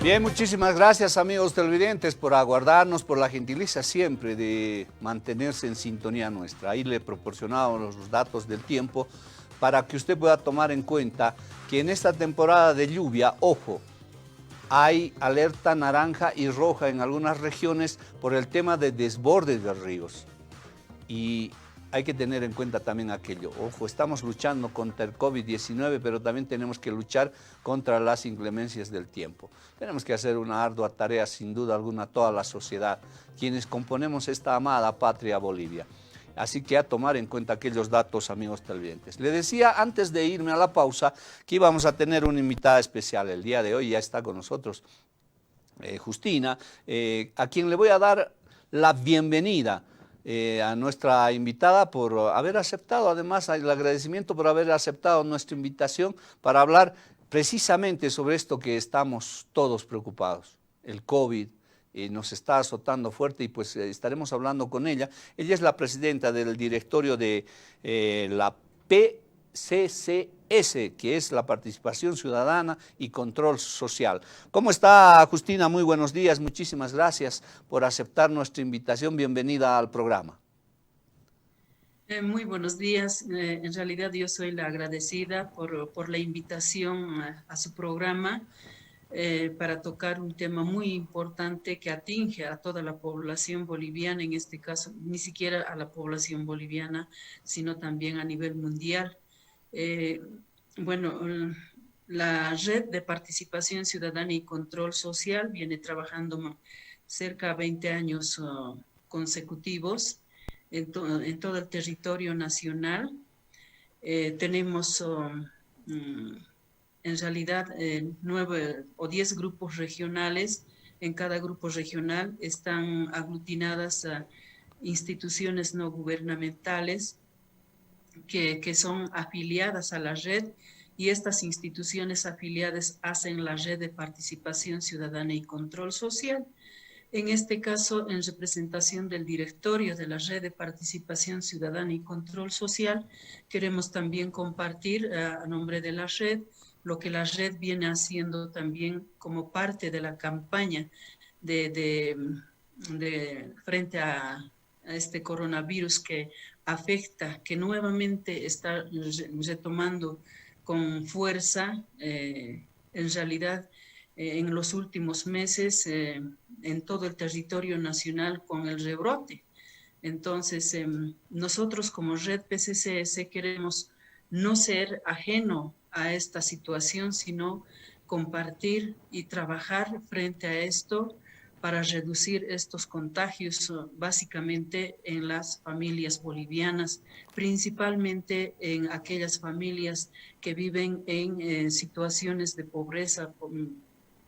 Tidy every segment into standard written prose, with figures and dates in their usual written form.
Bien, muchísimas gracias amigos televidentes por aguardarnos, por la gentileza siempre de mantenerse en sintonía nuestra. Ahí le proporcionamos los datos del tiempo para que usted pueda tomar en cuenta que en esta temporada de lluvia, ojo, hay alerta naranja y roja en algunas regiones por el tema de desbordes de ríos. Y hay que tener en cuenta también aquello. Ojo, estamos luchando contra el COVID-19, pero también tenemos que luchar contra las inclemencias del tiempo. Tenemos que hacer una ardua tarea, sin duda alguna, toda la sociedad, quienes componemos esta amada patria Bolivia. Así que a tomar en cuenta aquellos datos, amigos televidentes. Le decía antes de irme a la pausa que íbamos a tener una invitada especial. El día de hoy ya está con nosotros Justina, a quien le voy a dar la bienvenida a nuestra invitada por haber aceptado, además el agradecimiento por haber aceptado nuestra invitación para hablar precisamente sobre esto que estamos todos preocupados, el COVID. Nos está azotando fuerte y pues estaremos hablando con ella. Ella es la presidenta del directorio de la PCCS, que es la Participación Ciudadana y Control Social. ¿Cómo está, Justina? Muy buenos días, muchísimas gracias por aceptar nuestra invitación. Bienvenida al programa. Muy buenos días. En realidad yo soy la agradecida por la invitación a su programa para tocar un tema muy importante que atinge a toda la población boliviana, en este caso ni siquiera a la población boliviana, sino también a nivel mundial. Eh, bueno, la Red de Participación Ciudadana y Control Social viene trabajando cerca de 20 años consecutivos en todo el territorio nacional. Tenemos en realidad 9 o 10 grupos regionales. En cada grupo regional están aglutinadas instituciones no gubernamentales que son afiliadas a la red, y estas instituciones afiliadas hacen la red de participación ciudadana y control social. En este caso, en representación del directorio de la Red de Participación Ciudadana y Control Social, queremos también compartir a nombre de la red lo que la red viene haciendo también como parte de la campaña frente a este coronavirus que afecta, que nuevamente está retomando con fuerza, en realidad, en los últimos meses en todo el territorio nacional con el rebrote. Entonces, nosotros como Red PCCS queremos no ser ajeno a esta situación, sino compartir y trabajar frente a esto para reducir estos contagios básicamente en las familias bolivianas, principalmente en aquellas familias que viven en situaciones de pobreza,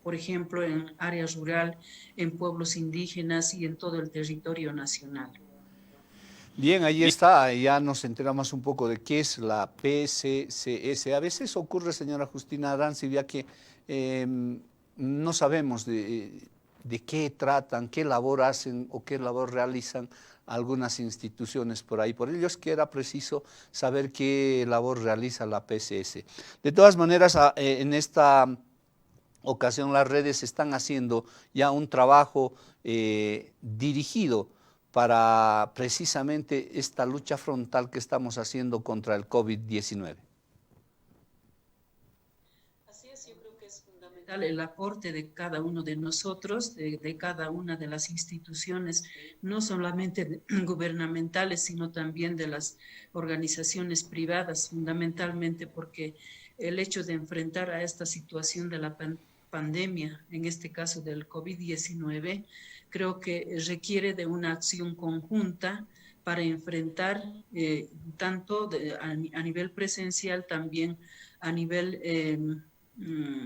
por ejemplo, en área rural, en pueblos indígenas y en todo el territorio nacional. Bien, ahí está, ya nos enteramos un poco de qué es la PCCS. A veces ocurre, señora Justina Arancibia, que no sabemos de qué tratan, qué labor hacen o qué labor realizan algunas instituciones por ahí. Por ello es que era preciso saber qué labor realiza la PCS. De todas maneras, en esta ocasión las redes están haciendo ya un trabajo dirigido para precisamente esta lucha frontal que estamos haciendo contra el COVID-19. Así es, yo creo que es fundamental el aporte de cada uno de nosotros, de cada una de las instituciones, no solamente gubernamentales, sino también de las organizaciones privadas, fundamentalmente porque el hecho de enfrentar a esta situación de la pandemia, en este caso del COVID-19, creo que requiere de una acción conjunta para enfrentar tanto a nivel presencial, también a nivel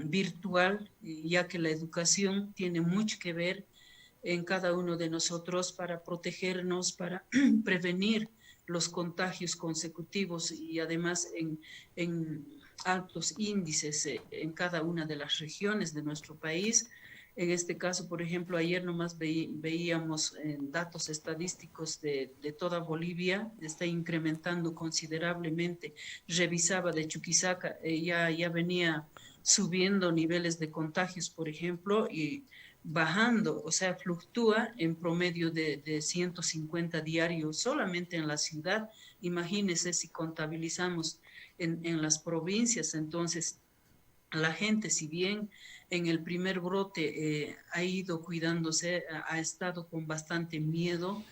virtual, ya que la educación tiene mucho que ver en cada uno de nosotros para protegernos, para prevenir los contagios consecutivos y además en altos índices en cada una de las regiones de nuestro país. En este caso, por ejemplo, ayer nomás veíamos datos estadísticos de toda Bolivia, está incrementando considerablemente. Revisaba de Chuquisaca, ya venía subiendo niveles de contagios, por ejemplo, y bajando, o sea, fluctúa en promedio de 150 diarios solamente en la ciudad. Imagínense si contabilizamos en las provincias. Entonces la gente, si bien en el primer brote ha ido cuidándose, ha estado con bastante miedo,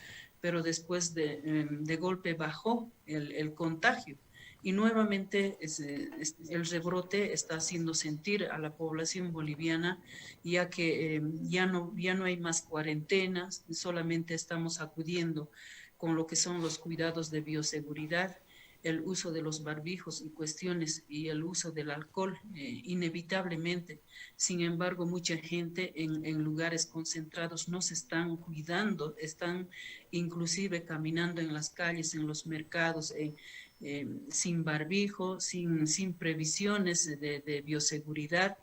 pero después de golpe bajó el contagio. Y nuevamente el rebrote está haciendo sentir a la población boliviana, ya que ya no hay más cuarentenas, solamente estamos acudiendo con lo que son los cuidados de bioseguridad, el uso de los barbijos y cuestiones y el uso del alcohol, inevitablemente. Sin embargo, mucha gente en lugares concentrados no se están cuidando, están inclusive caminando en las calles, en los mercados, sin barbijo, sin previsiones de bioseguridad.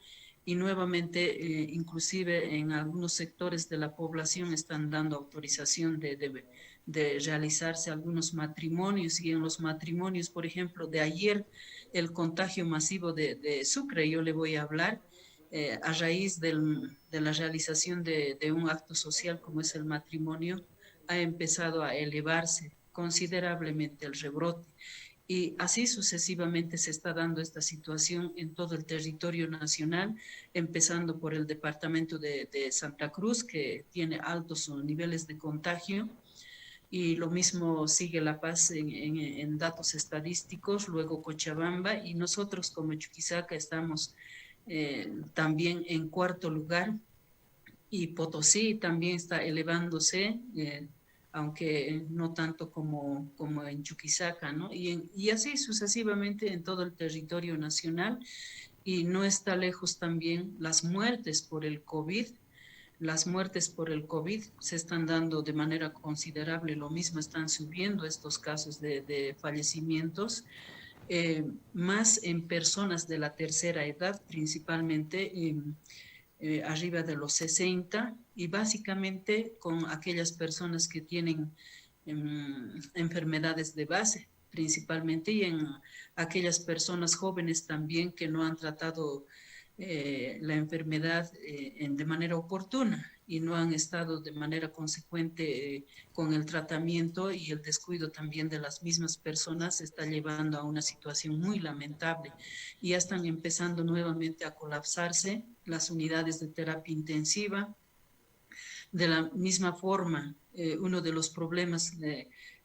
Y nuevamente, inclusive en algunos sectores de la población están dando autorización de realizarse algunos matrimonios, y en los matrimonios, por ejemplo, de ayer, el contagio masivo de Sucre, yo le voy a hablar, a raíz de la realización de un acto social como es el matrimonio, ha empezado a elevarse considerablemente el rebrote. Y así sucesivamente se está dando esta situación en todo el territorio nacional, empezando por el departamento de Santa Cruz, que tiene altos niveles de contagio, y lo mismo sigue La Paz en datos estadísticos, luego Cochabamba, y nosotros como Chuquisaca estamos también en cuarto lugar, y Potosí también está elevándose, aunque no tanto como en Chuquisaca, ¿no? Y así sucesivamente en todo el territorio nacional, y no está lejos también las muertes por el COVID. Las muertes por el COVID se están dando de manera considerable, lo mismo están subiendo estos casos de fallecimientos, más en personas de la tercera edad, principalmente arriba de los 60, y básicamente con aquellas personas que tienen enfermedades de base, principalmente, y en aquellas personas jóvenes también que no han tratado la enfermedad de manera oportuna y no han estado de manera consecuente con el tratamiento, y el descuido también de las mismas personas está llevando a una situación muy lamentable. Y ya están empezando nuevamente a colapsarse las unidades de terapia intensiva. De la misma forma, uno de los problemas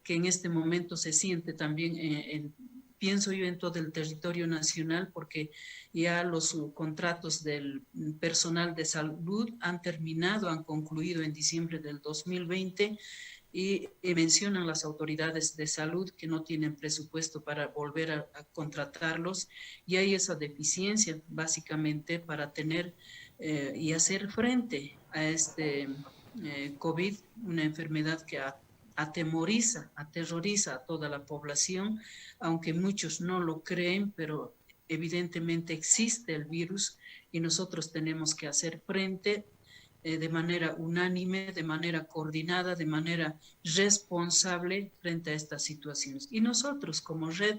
que en este momento se siente también pienso yo en todo el territorio nacional, porque ya los contratos del personal de salud han terminado, han concluido en diciembre del 2020, y mencionan las autoridades de salud que no tienen presupuesto para volver a contratarlos, y hay esa deficiencia básicamente para tener y hacer frente a este COVID, una enfermedad que atemoriza, aterroriza a toda la población, aunque muchos no lo creen, pero evidentemente existe el virus, y nosotros tenemos que hacer frente de manera unánime, de manera coordinada, de manera responsable frente a estas situaciones. Y nosotros como red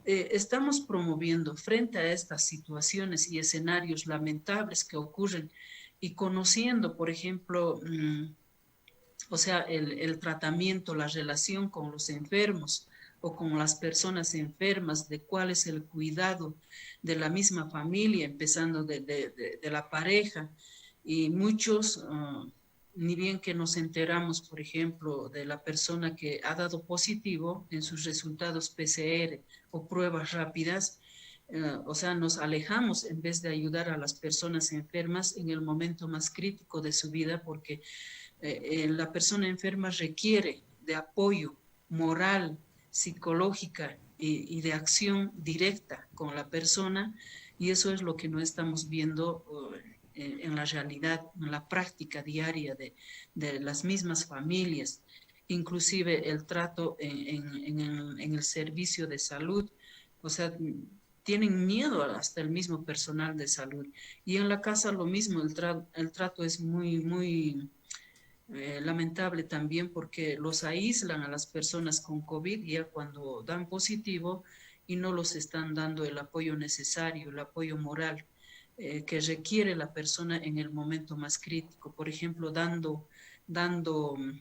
estamos promoviendo frente a estas situaciones y escenarios lamentables que ocurren, y conociendo, por ejemplo, o sea, el tratamiento, la relación con los enfermos o con las personas enfermas, de cuál es el cuidado de la misma familia, empezando de la pareja. Y muchos, ni bien que nos enteramos, por ejemplo, de la persona que ha dado positivo en sus resultados PCR o pruebas rápidas, o sea, nos alejamos en vez de ayudar a las personas enfermas en el momento más crítico de su vida, porque la persona enferma requiere de apoyo moral, psicológica y de acción directa con la persona, y eso es lo que no estamos viendo en la realidad, en la práctica diaria de las mismas familias, inclusive el trato en el servicio de salud. O sea, tienen miedo hasta el mismo personal de salud. Y en la casa lo mismo, el trato es muy lamentable también, porque los aíslan a las personas con COVID ya cuando dan positivo, y no los están dando el apoyo necesario, el apoyo moral. que requiere la persona en el momento más crítico. Por ejemplo,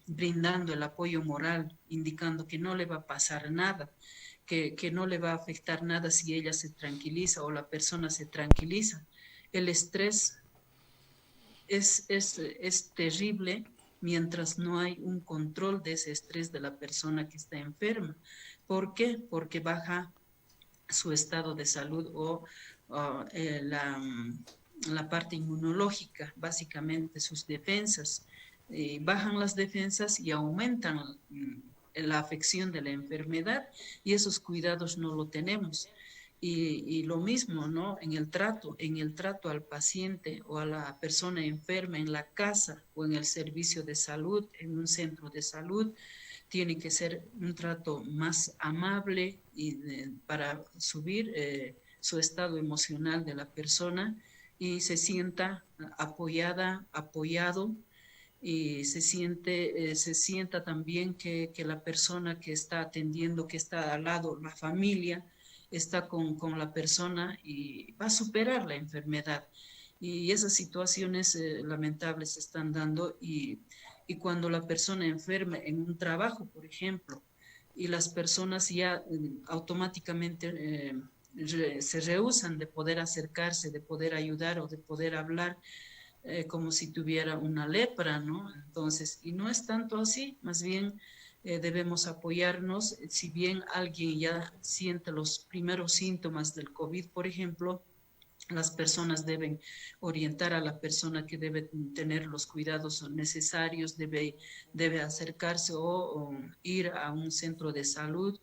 brindando el apoyo moral, indicando que no le va a pasar nada, que no le va a afectar nada si ella se tranquiliza o la persona se tranquiliza. El estrés es terrible mientras no hay un control de ese estrés de la persona que está enferma. ¿Por qué? Porque baja su estado de salud la parte inmunológica, básicamente sus defensas. Bajan las defensas y aumentan la afección de la enfermedad y esos cuidados no lo tenemos. Y lo mismo, ¿no? En el trato al paciente o a la persona enferma en la casa o en el servicio de salud, en un centro de salud, tiene que ser un trato más amable para subir su estado emocional de la persona y se sienta apoyada, apoyado y se sienta también que la persona que está atendiendo, que está al lado, la familia, está con la persona y va a superar la enfermedad. Y esas situaciones lamentables se están dando y cuando la persona enferma en un trabajo, por ejemplo, y las personas ya automáticamente se rehúsan de poder acercarse, de poder ayudar o de poder hablar como si tuviera una lepra, ¿no? Entonces, y no es tanto así, más bien debemos apoyarnos. Si bien alguien ya siente los primeros síntomas del COVID, por ejemplo, las personas deben orientar a la persona que debe tener los cuidados necesarios, debe acercarse o ir a un centro de salud.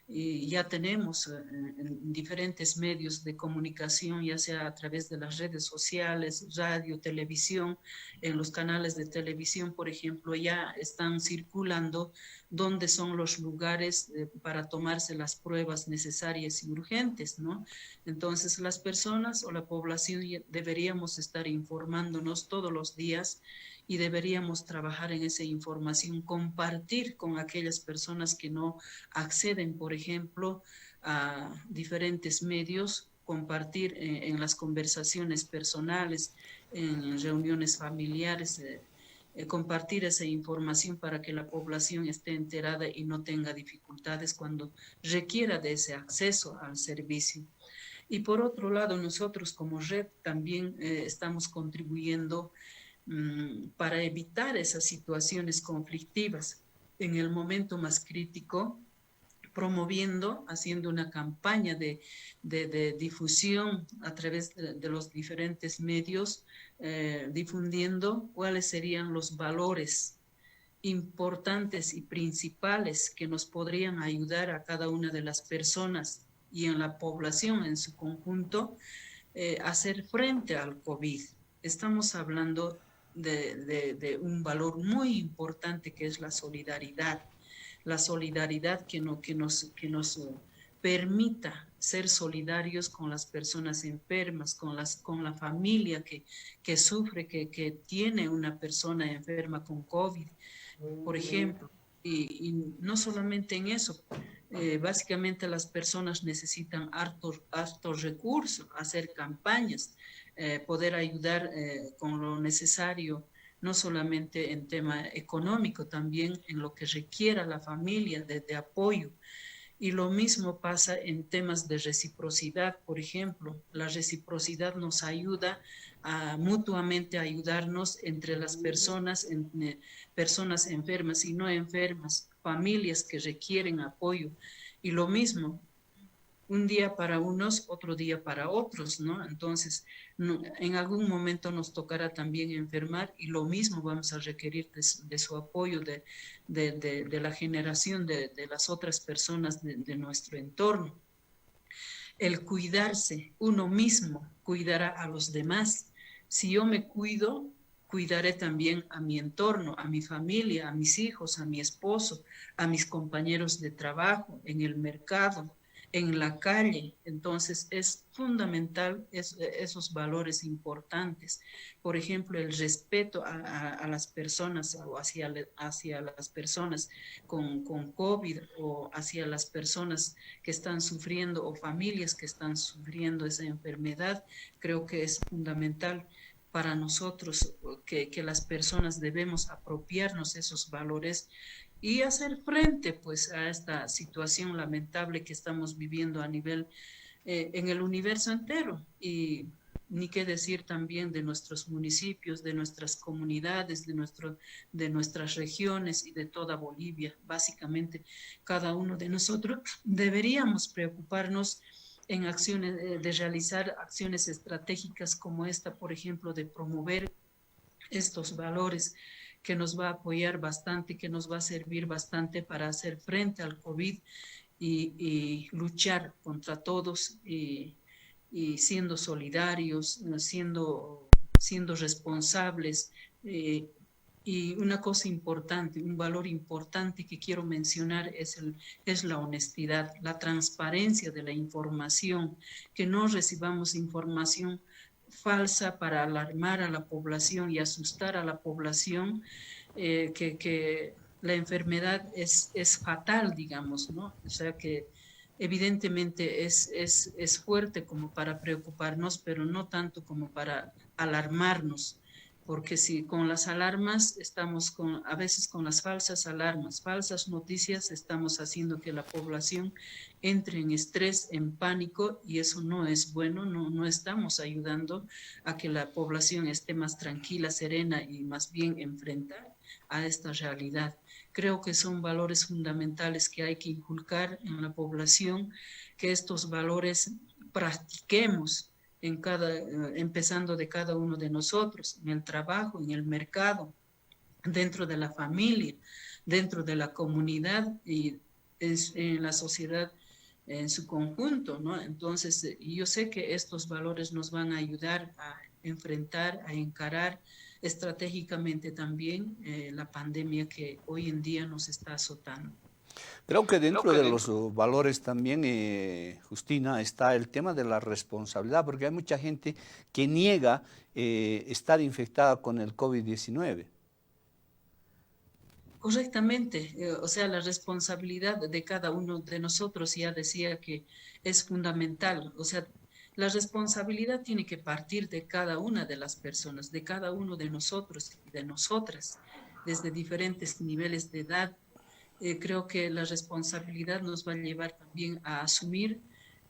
Y ya tenemos en diferentes medios de comunicación, ya sea a través de las redes sociales, radio, televisión, en los canales de televisión, por ejemplo, ya están circulando dónde son los lugares para tomarse las pruebas necesarias y urgentes, ¿no? Entonces, las personas o la población deberíamos estar informándonos todos los días y deberíamos trabajar en esa información, compartir con aquellas personas que no acceden, por ejemplo, a diferentes medios, compartir en las conversaciones personales, en reuniones familiares, compartir esa información para que la población esté enterada y no tenga dificultades cuando requiera de ese acceso al servicio. Y por otro lado, nosotros como red también estamos contribuyendo para evitar esas situaciones conflictivas en el momento más crítico, promoviendo, haciendo una campaña de difusión a través de los diferentes medios, difundiendo cuáles serían los valores importantes y principales que nos podrían ayudar a cada una de las personas y en la población en su conjunto hacer frente al COVID. Estamos hablando de un valor muy importante que es la solidaridad que nos permita ser solidarios con las personas enfermas, con la familia que sufre, que tiene una persona enferma con COVID, por ejemplo. Y no solamente en eso, básicamente las personas necesitan hartos recursos, hacer campañas, poder ayudar con lo necesario, no solamente en tema económico, también en lo que requiera la familia de apoyo. Y lo mismo pasa en temas de reciprocidad, por ejemplo. La reciprocidad nos ayuda a mutuamente ayudarnos entre las personas, personas enfermas y no enfermas, familias que requieren apoyo. Y lo mismo, un día para unos, otro día para otros, ¿no? Entonces, en algún momento nos tocará también enfermar y lo mismo vamos a requerir de su apoyo, de la generación de las otras personas de nuestro entorno. El cuidarse, uno mismo cuidará a los demás. Si yo me cuido, cuidaré también a mi entorno, a mi familia, a mis hijos, a mi esposo, a mis compañeros de trabajo, en el mercado, en la calle. Entonces es fundamental esos valores importantes. Por ejemplo, el respeto a las personas o hacia las personas con COVID o hacia las personas que están sufriendo o familias que están sufriendo esa enfermedad. Creo que es fundamental para nosotros que las personas debemos apropiarnos esos valores y hacer frente pues a esta situación lamentable que estamos viviendo a nivel en el universo entero. Y ni qué decir también de nuestros municipios, de nuestras comunidades, de nuestras regiones y de toda Bolivia. Básicamente, cada uno de nosotros deberíamos preocuparnos en acciones, de realizar acciones estratégicas como esta, por ejemplo, de promover estos valores que nos va a apoyar bastante, que nos va a servir bastante para hacer frente al COVID y luchar contra todos y siendo solidarios, siendo responsables. Y una cosa importante, un valor importante que quiero mencionar es la honestidad, la transparencia de la información, que no recibamos información falsa para alarmar a la población y asustar a la población, que la enfermedad es fatal, digamos, ¿no? O sea que evidentemente es fuerte como para preocuparnos, pero no tanto como para alarmarnos, porque si con las alarmas estamos a veces con las falsas alarmas, falsas noticias, estamos haciendo que la población entre en estrés, en pánico, y eso no es bueno, no estamos ayudando a que la población esté más tranquila, serena y más bien enfrentar a esta realidad. Creo que son valores fundamentales que hay que inculcar en la población, que estos valores practiquemos empezando de cada uno de nosotros, en el trabajo, en el mercado, dentro de la familia, dentro de la comunidad y en la sociedad en su conjunto, ¿no? Entonces, yo sé que estos valores nos van a ayudar a enfrentar, a encarar estratégicamente también la pandemia que hoy en día nos está azotando. Creo que dentro de los valores también, Justina, está el tema de la responsabilidad, porque hay mucha gente que niega estar infectada con el COVID-19. Correctamente, o sea, la responsabilidad de cada uno de nosotros, ya decía que es fundamental, o sea, la responsabilidad tiene que partir de cada una de las personas, de cada uno de nosotros y de nosotras, desde diferentes niveles de edad. Creo que la responsabilidad nos va a llevar también a asumir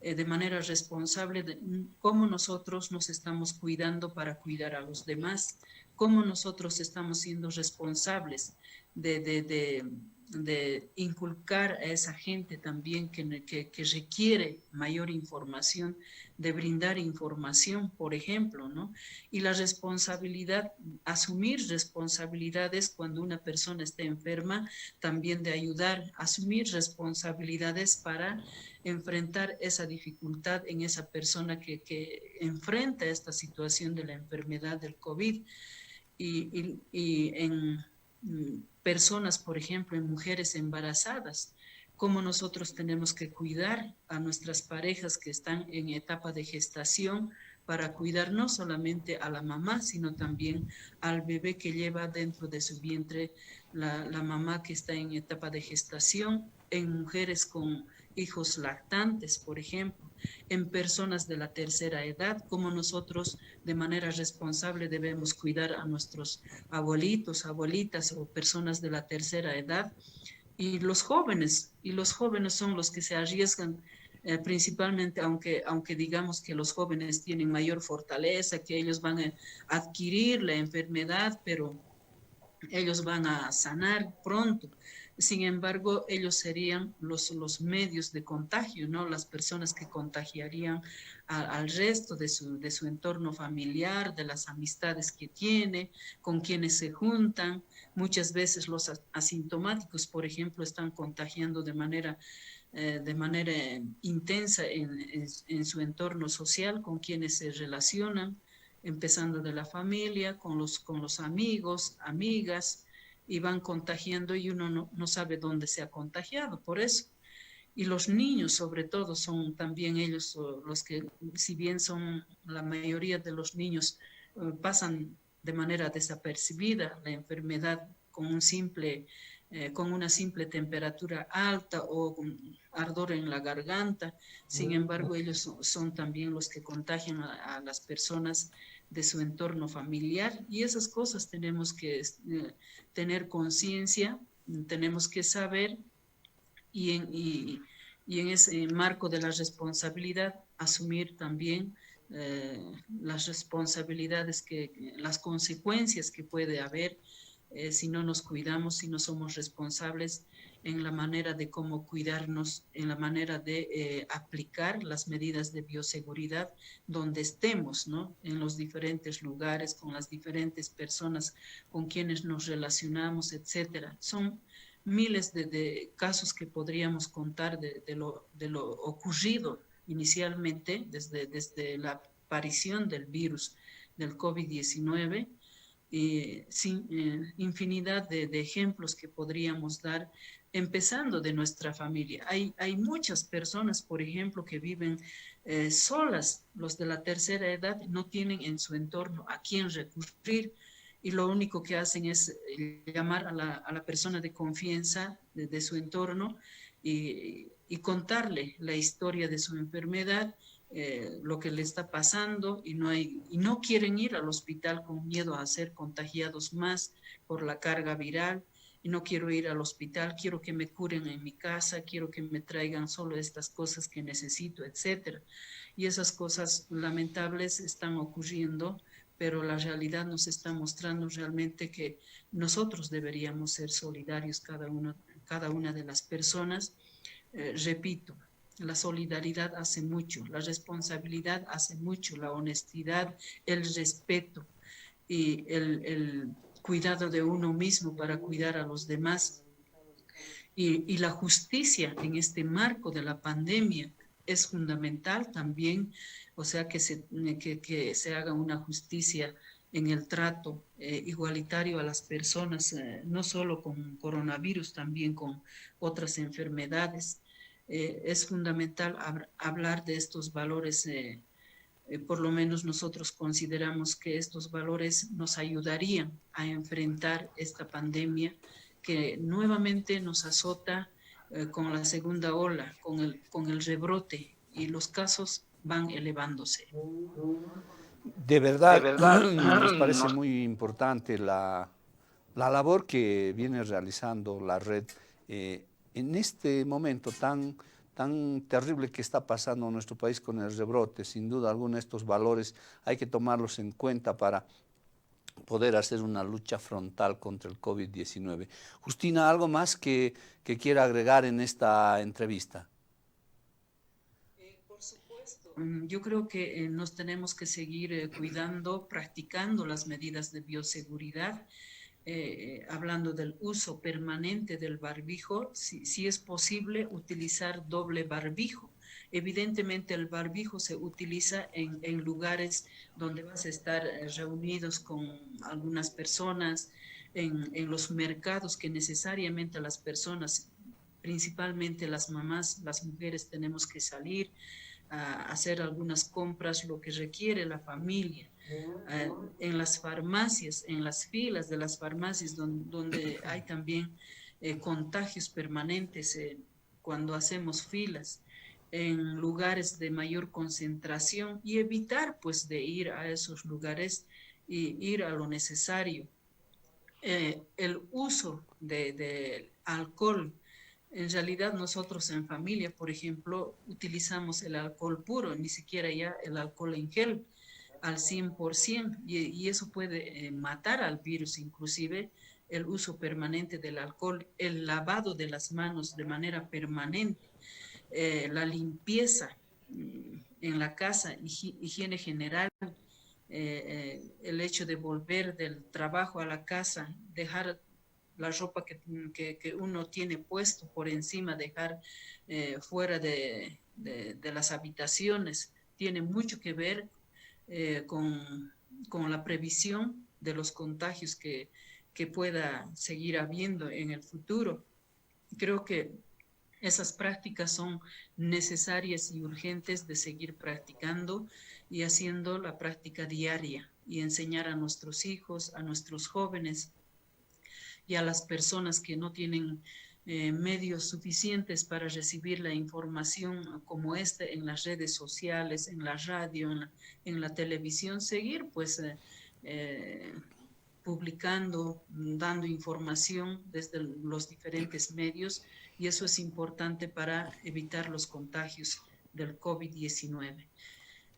de manera responsable cómo nosotros nos estamos cuidando para cuidar a los demás, cómo nosotros estamos siendo responsables de, de, de, de inculcar a esa gente también que requiere mayor información, de brindar información, por ejemplo, ¿no? Y la responsabilidad, asumir responsabilidades cuando una persona está enferma, también de ayudar, asumir responsabilidades para enfrentar esa dificultad en esa persona que enfrenta esta situación de la enfermedad del COVID. Y en personas, por ejemplo, en mujeres embarazadas, cómo nosotros tenemos que cuidar a nuestras parejas que están en etapa de gestación para cuidar no solamente a la mamá, sino también al bebé que lleva dentro de su vientre la mamá que está en etapa de gestación, en mujeres con hijos lactantes, por ejemplo, en personas de la tercera edad, como nosotros de manera responsable debemos cuidar a nuestros abuelitos, abuelitas o personas de la tercera edad, y los jóvenes son los que se arriesgan principalmente, aunque digamos que los jóvenes tienen mayor fortaleza, que ellos van a adquirir la enfermedad, pero ellos van a sanar pronto. Sin embargo, ellos serían los medios de contagio, ¿no? Las personas que contagiarían al resto de su entorno familiar, de las amistades que tiene, con quienes se juntan. Muchas veces los asintomáticos, por ejemplo, están contagiando de manera intensa en su entorno social, con quienes se relacionan, empezando de la familia, con los amigos, amigas, y van contagiando y uno no sabe dónde se ha contagiado. Por eso Y los niños, sobre todo, son también ellos los que, si bien son la mayoría de los niños, pasan de manera desapercibida la enfermedad con con una simple temperatura alta o con ardor en la garganta. Sin embargo, ellos son también los que contagian a las personas de su entorno familiar, y esas cosas tenemos que tener conciencia, tenemos que saber, y en ese marco de la responsabilidad asumir también las responsabilidades, las consecuencias que puede haber si no nos cuidamos, si no somos responsables en la manera de cómo cuidarnos, en la manera de aplicar las medidas de bioseguridad donde estemos, ¿no? En los diferentes lugares, con las diferentes personas con quienes nos relacionamos, etcétera. Son miles de casos que podríamos contar de lo ocurrido inicialmente desde la aparición del virus del COVID-19, infinidad de ejemplos que podríamos dar, empezando de nuestra familia. Hay muchas personas, por ejemplo, que viven solas. Los de la tercera edad no tienen en su entorno a quién recurrir, y lo único que hacen es llamar a la persona de confianza de su entorno y contarle la historia de su enfermedad, lo que le está pasando, y no quieren ir al hospital con miedo a ser contagiados más por la carga viral. Y no quiero ir al hospital, quiero que me curen en mi casa, quiero que me traigan solo estas cosas que necesito, etcétera. Y esas cosas lamentables están ocurriendo, pero la realidad nos está mostrando realmente que nosotros deberíamos ser solidarios, cada una de las personas. Repito, la solidaridad hace mucho, la responsabilidad hace mucho, la honestidad, el respeto y el cuidado de uno mismo para cuidar a los demás, y la justicia en este marco de la pandemia es fundamental también. O sea, que se haga una justicia en el trato igualitario a las personas, no solo con coronavirus, también con otras enfermedades. Es fundamental hablar de estos valores. Por lo menos nosotros consideramos que estos valores nos ayudarían a enfrentar esta pandemia que nuevamente nos azota con la segunda ola, con el rebrote, y los casos van elevándose. De De verdad, verdad, nos parece nos... muy importante la labor que viene realizando la red en este momento tan terrible que está pasando en nuestro país con el rebrote. Sin duda alguna, estos valores hay que tomarlos en cuenta para poder hacer una lucha frontal contra el COVID-19. Justina, ¿algo más que quiera agregar en esta entrevista? Por supuesto. Yo creo que nos tenemos que seguir cuidando, practicando las medidas de bioseguridad, hablando del uso permanente del barbijo, si es posible utilizar doble barbijo. Evidentemente el barbijo se utiliza en lugares donde vas a estar reunidos con algunas personas, en los mercados que necesariamente las personas, principalmente las mamás, las mujeres, tenemos que salir a hacer algunas compras, lo que requiere la familia. En las farmacias, en las filas de las farmacias, donde hay también contagios permanentes cuando hacemos filas, en lugares de mayor concentración, y evitar pues de ir a esos lugares y ir a lo necesario. El uso de alcohol. En realidad nosotros en familia, por ejemplo, utilizamos el alcohol puro, ni siquiera ya el alcohol en gel al 100%, y eso puede matar al virus. Inclusive el uso permanente del alcohol, el lavado de las manos de manera permanente, la limpieza en la casa, higiene general, el hecho de volver del trabajo a la casa, dejar la ropa que uno tiene puesto por encima, dejar fuera de las habitaciones, tiene mucho que ver con la previsión de los contagios que pueda seguir habiendo en el futuro. Creo que Esas prácticas son necesarias y urgentes de seguir practicando y haciendo la práctica diaria y enseñar a nuestros hijos, a nuestros jóvenes y a las personas que no tienen medios suficientes para recibir la información como esta en las redes sociales, en la radio, en la televisión, seguir pues publicando, dando información desde los diferentes medios, y eso es importante para evitar los contagios del COVID-19.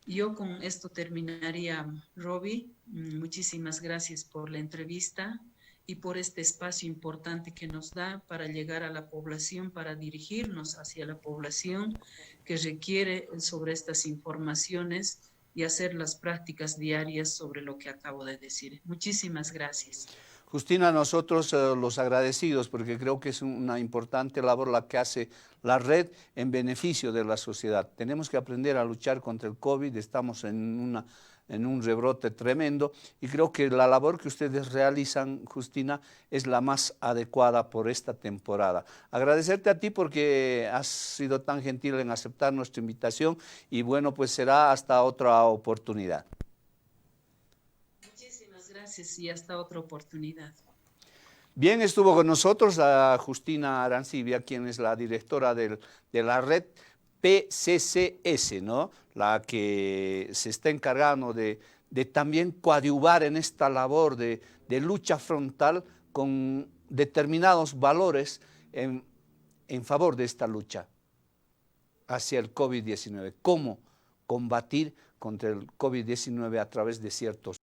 Yo con esto terminaría, Robbie. Muchísimas gracias por la entrevista y por este espacio importante que nos da para llegar a la población, para dirigirnos hacia la población que requiere sobre estas informaciones y hacer las prácticas diarias sobre lo que acabo de decir. Muchísimas gracias. Justina, nosotros los agradecidos, porque creo que es una importante labor la que hace la red en beneficio de la sociedad. Tenemos que aprender a luchar contra el COVID, estamos en un rebrote tremendo, y creo que la labor que ustedes realizan, Justina, es la más adecuada por esta temporada. Agradecerte a ti porque has sido tan gentil en aceptar nuestra invitación, y bueno, pues será hasta otra oportunidad. Gracias y hasta otra oportunidad. Bien, estuvo con nosotros a Justina Arancibia, quien es la directora de la red PCCS, ¿no? La que se está encargando de también coadyuvar en esta labor de lucha frontal con determinados valores en favor de esta lucha hacia el COVID-19. ¿Cómo combatir contra el COVID-19 a través de ciertos